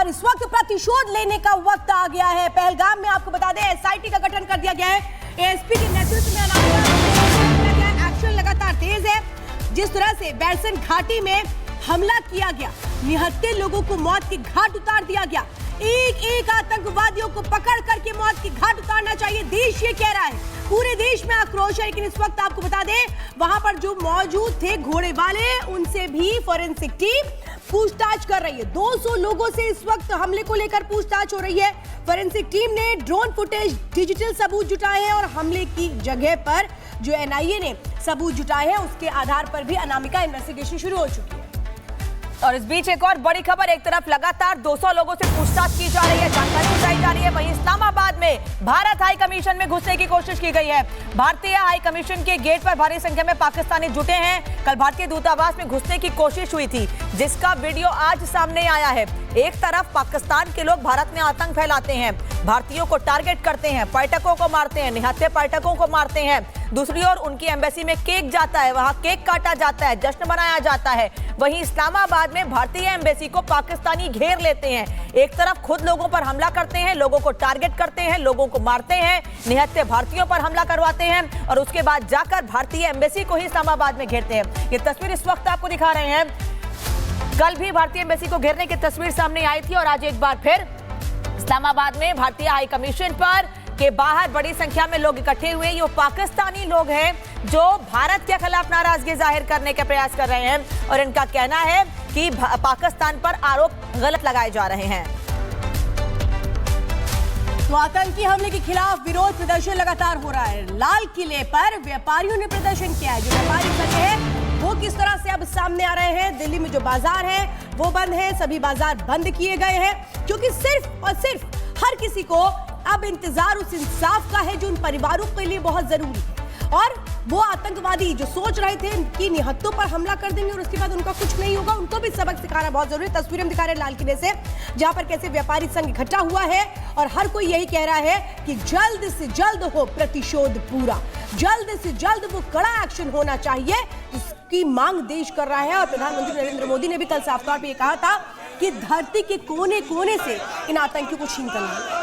और इस वक्त प्रतिशोध लेने का वक्त आ गया है। पहलगाम में आपको बता दें एसआईटी का गठन कर दिया गया है। एएसपी के नेतृत्व में एक्शन लगातार तेज है। जिस तरह से बैरसन घाटी में हमला किया गया, निहत्थे लोगों को मौत की घाट उतार दिया गया। एक एक आतंकवादियों को पकड़ करके मौत की घाट उतारना चाहिए, देश ये कह रहा है। पूरे देश में आक्रोश है। लेकिन इस वक्त आपको बता दें वहां पर जो मौजूद थे घोड़े वाले, उनसे भी फोरेंसिक टीम पूछताछ कर रही है। 200 लोगों से इस वक्त हमले को लेकर पूछताछ हो रही है। फोरेंसिक टीम ने ड्रोन फुटेज, डिजिटल सबूत जुटाए हैं और हमले की जगह पर जो एनआईए ने सबूत जुटाए हैं उसके आधार पर भी अनामिका इन्वेस्टिगेशन शुरू हो चुकी है। और इस बीच एक और बड़ी खबर, एक तरफ लगातार 200 लोगों से पूछताछ की जा रही है, जानकारी जुटाई जा रही है, वहीं इस्लामाबाद में भारत हाई कमीशन में घुसने की कोशिश की गई है। भारतीय हाई कमीशन के गेट पर भारी संख्या में पाकिस्तानी जुटे हैं। कल भारतीय दूतावास में घुसने की कोशिश हुई थी, जिसका वीडियो आज सामने आया है। एक तरफ पाकिस्तान के लोग भारत में आतंक फैलाते हैं, भारतीयों को टारगेट करते हैं, पर्यटकों को मारते हैं, निहत्थे पर्यटकों को मारते हैं। दूसरी ओर उनकी एम्बेसी में केक जाता है, वहां केक काटा जाता है, जश्न मनाया जाता है। वहीं इस्लामाबाद में भारतीय एम्बेसी को पाकिस्तानी घेर लेते हैं। एक तरफ खुद लोगों पर हमला करते हैं, लोगों को टारगेट करते हैं, लोगों को मारते हैं, निहत्थे भारतीयों पर हमला करवाते हैं और उसके बाद जाकर भारतीय एम्बेसी को ही इस्लामाबाद में घेरते हैं। ये तस्वीर इस वक्त आपको दिखा रहे हैं। कल भी भारतीय एम्बेसी को घेरने की तस्वीर सामने आई थी और आज एक बार फिर इस्लामाबाद में भारतीय हाई कमीशन पर के बाहर बड़ी संख्या में लोग इकट्ठे हुए। ये पाकिस्तानी लोग हैं जो भारत के खिलाफ नाराजगी जाहिर करने का प्रयास कर रहे हैं और इनका कहना है कि पाकिस्तान पर आरोप गलत लगाए जा रहे हैं। तो आतंकी हमले के खिलाफ विरोध प्रदर्शन लगातार हो रहा है। लाल किले पर व्यापारियों ने प्रदर्शन किया है। जो व्यापारी संघ है वो किस तरह से अब सामने आ रहे हैं। दिल्ली में जो बाजार है वो बंद है, सभी बाजार बंद किए गए हैं क्योंकि सिर्फ और सिर्फ हर किसी को अब इंतजार उस इंसाफ का है जो उन परिवारों के लिए बहुत जरूरी है। और वो आतंकवादी जो सोच रहे थे कि निहत्थों पर हमला कर देंगे और उसके बाद उनका कुछ नहीं होगा, उनको भी सबक सिखाना बहुत जरूरी है। तस्वीरें दिखा रहे हैं लाल किले से, जहां पर कैसे व्यापारी संघ इकट्ठा हुआ है और हर कोई यही कह रहा है कि जल्द से जल्द हो प्रतिशोध पूरा, जल्द से जल्द वो कड़ा एक्शन होना चाहिए, इसकी मांग देश कर रहा है। और प्रधानमंत्री नरेंद्र मोदी ने भी कल साफ तौर पर यह कहा था कि धरती के कोने कोने से इन आतंकियों को छीन कर लाएंगे।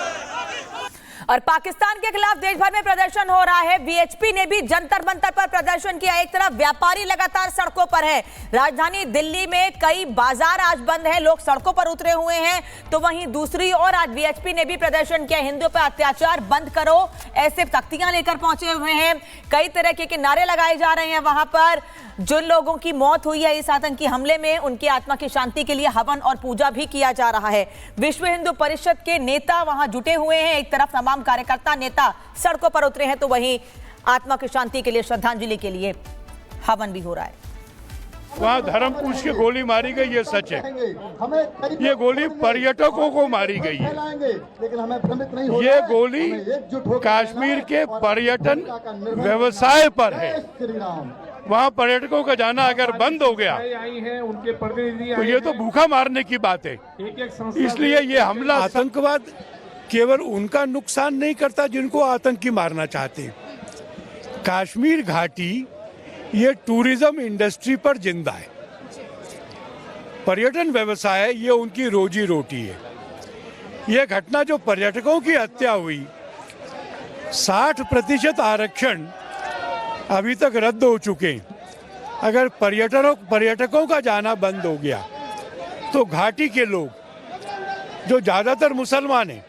और पाकिस्तान के खिलाफ देश भर में प्रदर्शन हो रहा है। वीएचपी ने भी जंतर मंतर पर प्रदर्शन किया। एक तरफ व्यापारी लगातार सड़कों पर है, राजधानी दिल्ली में कई बाजार आज बंद है, लोग सड़कों पर उतरे हुए हैं। तो वहीं दूसरी ओर आज वीएचपी ने भी प्रदर्शन किया। हिंदुओं पर अत्याचार बंद करो, ऐसे तख्तियां लेकर पहुंचे हुए हैं। कई तरह के नारे लगाए जा रहे हैं। वहां पर जिन लोगों की मौत हुई है इस आतंकी हमले में, उनकी आत्मा की शांति के लिए हवन और पूजा भी किया जा रहा है। विश्व हिंदू परिषद के नेता वहां जुटे हुए हैं। एक तरफ तमाम कार्यकर्ता नेता सड़कों पर उतरे हैं, तो वहीं आत्मा की शांति के लिए, श्रद्धांजलि के लिए हवन भी हो रहा है। वहाँ धर्म पूछ के गोली मारी गई, ये सच है। ये गोली पर्यटकों को मारी गई है। ये गोली कश्मीर के पर्यटन व्यवसाय पर है। वहाँ पर्यटकों का जाना अगर बंद हो गया तो ये तो भूखा मारने की बात है। इसलिए ये हमला, आतंकवाद केवल उनका नुकसान नहीं करता जिनको आतंकी मारना चाहते हैं। कश्मीर घाटी ये टूरिज्म इंडस्ट्री पर जिंदा है, पर्यटन व्यवसाय ये उनकी रोजी रोटी है। ये घटना जो पर्यटकों की हत्या हुई, 60% आरक्षण अभी तक रद्द हो चुके हैं। अगर पर्यटकों का जाना बंद हो गया तो घाटी के लोग जो ज्यादातर मुसलमान हैं,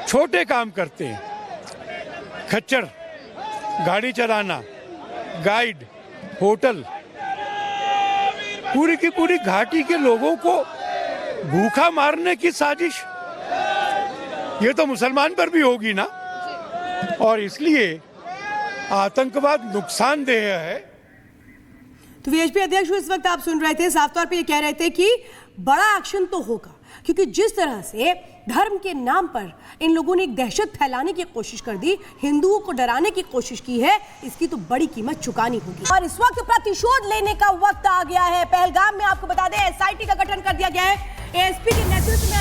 छोटे काम करते हैं, खच्चर, गाड़ी चलाना, गाइड, होटल, पूरी की पूरी घाटी के लोगों को भूखा मारने की साजिश, ये तो मुसलमान पर भी होगी ना। और इसलिए आतंकवाद नुकसानदेह है। तो वीएचपी अध्यक्ष इस वक्त आप सुन रहे थे, साफ तौर पे ये कह रहे थे कि बड़ा एक्शन तो होगा, क्योंकि जिस तरह से धर्म के नाम पर इन लोगों ने एक दहशत फैलाने की कोशिश कर दी, हिंदुओं को डराने की कोशिश की है, इसकी तो बड़ी कीमत चुकानी होगी। और इस वक्त प्रतिशोध लेने का वक्त आ गया है। पहलगाम में आपको बता दें एसआईटी का गठन कर दिया गया है। एएसपी के नेतृत्व में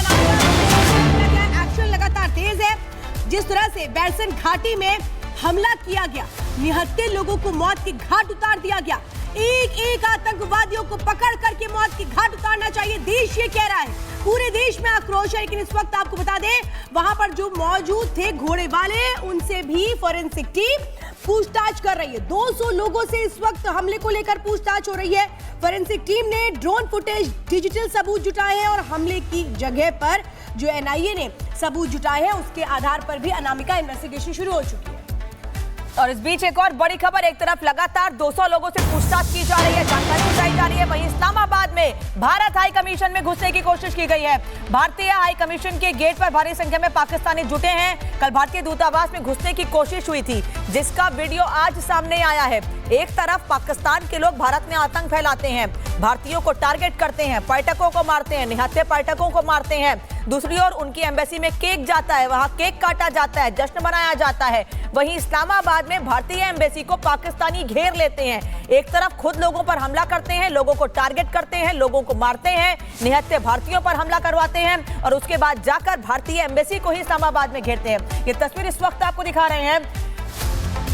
एक्शन लगातार तेज है। जिस तरह से बैरसन घाटी में हमला किया गया, निहत्थे लोगों को मौत की घाट उतार दिया गया। एक एक आतंकवादियों को पकड़ करके मौत की घाट उतारना चाहिए, देश ये कह रहा है। पूरे देश में आक्रोश है, लेकिन इस वक्त आपको बता दें वहां पर जो मौजूद थे घोड़े वाले, उनसे भी फोरेंसिक टीम पूछताछ कर रही है। 200 लोगों से इस वक्त हमले को लेकर पूछताछ हो रही है। फोरेंसिक टीम ने ड्रोन फुटेज, डिजिटल सबूत जुटाए हैं और हमले की जगह पर जो एनआईए ने सबूत जुटाए हैं उसके आधार पर भी अनामिका इन्वेस्टिगेशन शुरू हो चुकी है। और इस बीच एक और बड़ी खबर, एक तरफ लगातार 200 लोगों से पूछताछ की जा रही है, जानकारी जुटाई जा रही है, वहीं इस्लामाबाद में भारत हाई कमीशन में घुसने की कोशिश की गई है। भारतीय हाई कमीशन के गेट पर भारी संख्या में पाकिस्तानी जुटे हैं। कल भारतीय दूतावास में घुसने की कोशिश हुई थी, जिसका वीडियो आज सामने आया है। एक तरफ पाकिस्तान के लोग भारत में आतंक फैलाते हैं, भारतीयों को टारगेट करते हैं, पर्यटकों को मारते हैं, निहत्थे पर्यटकों को मारते हैं। दूसरी ओर उनकी एम्बेसी में केक जाता है, वहां केक काटा जाता है, जश्न मनाया जाता है। वहीं इस्लामाबाद में भारतीय एम्बेसी को पाकिस्तानी घेर लेते हैं। एक तरफ खुद लोगों पर हमला करते हैं, लोगों को टारगेट करते हैं, लोगों को मारते हैं, निहत्थे भारतीयों पर हमला करवाते हैं और उसके बाद जाकर भारतीय एम्बेसी को ही इस्लामाबाद में घेरते हैं। ये तस्वीर इस वक्त आपको दिखा रहे हैं।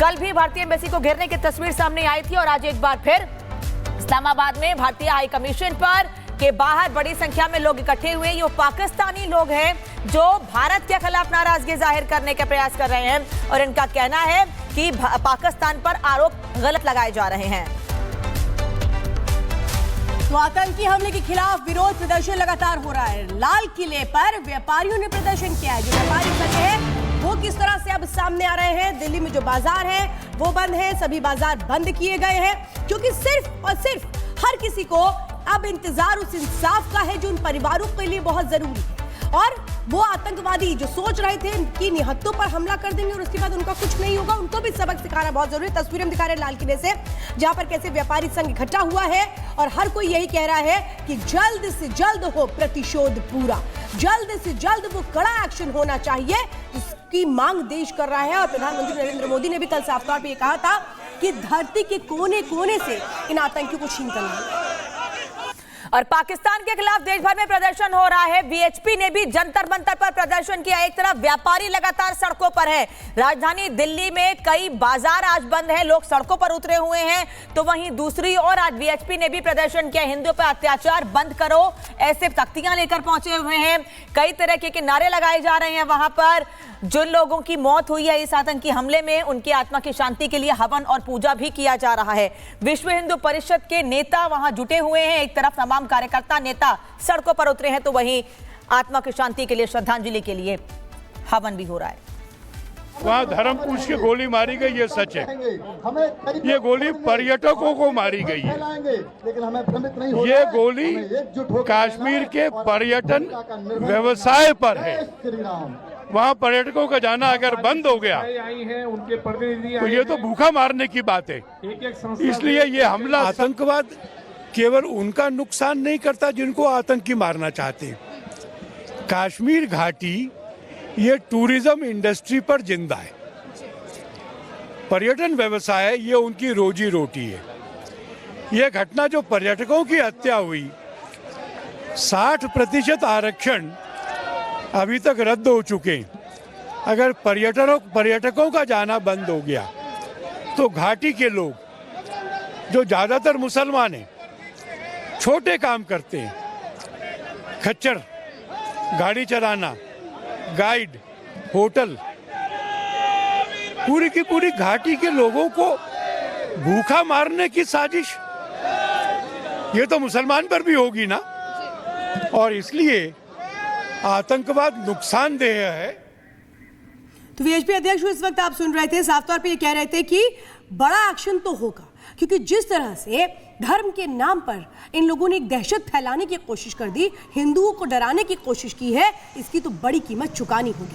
कल भी भारतीय एम्बेसी को घेरने की तस्वीर सामने आई थी और आज एक बार फिर इस्लामाबाद में भारतीय हाई कमीशन पर के बाहर बड़ी संख्या में लोग इकट्ठे हुए। ये पाकिस्तानी लोग हैं जो भारत के खिलाफ नाराजगी जाहिर करने का प्रयास कर रहे हैं और इनका कहना है कि पाकिस्तान पर आरोप गलत लगाए जा रहे हैं। तो आतंकी हमले के खिलाफ विरोध प्रदर्शन लगातार हो रहा है। लाल किले पर व्यापारियों ने प्रदर्शन किया है। जो व्यापारी संघ है वो किस तरह से अब सामने आ रहे हैं। दिल्ली में जो बाजार है वो बंद है, सभी बाजार बंद किए गए हैं, क्योंकि सिर्फ और सिर्फ हर किसी को अब इंतजार उस इंसाफ का है जो उन परिवारों के लिए बहुत जरूरी है। और वो आतंकवादी जो सोच रहे थे कि निहत्तों पर हमला कर देंगे और उसके बाद उनका कुछ नहीं होगा, उनको भी सबक सिखाना बहुत जरूरी है। तस्वीरें हम दिखा रहे हैं लाल किले से, जहां पर कैसे व्यापारी संघ इकट्ठा हुआ है और हर कोई यही कह रहा है कि जल्द से जल्द हो प्रतिशोध पूरा, जल्द से जल्द वो कड़ा एक्शन होना चाहिए जिसकी मांग देश कर रहा है। और प्रधानमंत्री नरेंद्र मोदी ने भी कल साफ तौर पर यह कहा था कि धरती के कोने कोने से इन आतंकियों को छीन कर लाएं। और पाकिस्तान के खिलाफ देश भर में प्रदर्शन हो रहा है। वीएचपी ने भी जंतर मंतर पर प्रदर्शन किया। एक तरफ व्यापारी लगातार सड़कों पर है, राजधानी दिल्ली में कई बाजार आज बंद है, लोग सड़कों पर उतरे हुए हैं। तो वहीं दूसरी ओर आज वीएचपी ने भी प्रदर्शन किया। हिंदुओं पर अत्याचार बंद करो, ऐसे तख्तियां लेकर पहुंचे हुए हैं। कई तरह के नारे लगाए जा रहे हैं। वहां पर जिन लोगों की मौत हुई है इस आतंकी हमले में, उनकी आत्मा की शांति के लिए हवन और पूजा भी किया जा रहा है। विश्व हिंदू परिषद के नेता वहां जुटे हुए हैं। एक तरफ तमाम कार्यकर्ता नेता सड़कों पर उतरे हैं, तो वहीं आत्मा की शांति के लिए, श्रद्धांजलि के लिए हवन भी हो रहा है। वहाँ धर्म पूछ के गोली मारी गई, ये सच है। ये गोली पर्यटकों को मारी गई है। ये गोली कश्मीर के पर्यटन व्यवसाय पर है। वहाँ पर्यटकों का जाना अगर बंद हो गया तो ये तो भूखा मारने की बात है। इसलिए ये हमला, आतंकवाद केवल उनका नुकसान नहीं करता जिनको आतंकी मारना चाहते हैं। कश्मीर घाटी ये टूरिज्म इंडस्ट्री पर जिंदा है, पर्यटन व्यवसाय ये उनकी रोजी रोटी है। ये घटना जो पर्यटकों की हत्या हुई, 60% आरक्षण अभी तक रद्द हो चुके हैं। अगर पर्यटकों का जाना बंद हो गया तो घाटी के लोग, जो ज्यादातर मुसलमान हैं, छोटे काम करते हैं, खच्चर, गाड़ी चलाना, गाइड, होटल, पूरी की पूरी घाटी के लोगों को भूखा मारने की साजिश, ये तो मुसलमान पर भी होगी ना। और इसलिए आतंकवाद नुकसानदेह है। तो वीएचपी अध्यक्ष इस वक्त आप सुन रहे थे, साफ तौर पे ये कह रहे थे कि बड़ा एक्शन तो होगा, क्योंकि जिस तरह से धर्म के नाम पर इन लोगों ने एक दहशत फैलाने की कोशिश कर दी, हिंदुओं को डराने की कोशिश की है, इसकी तो बड़ी कीमत चुकानी होगी।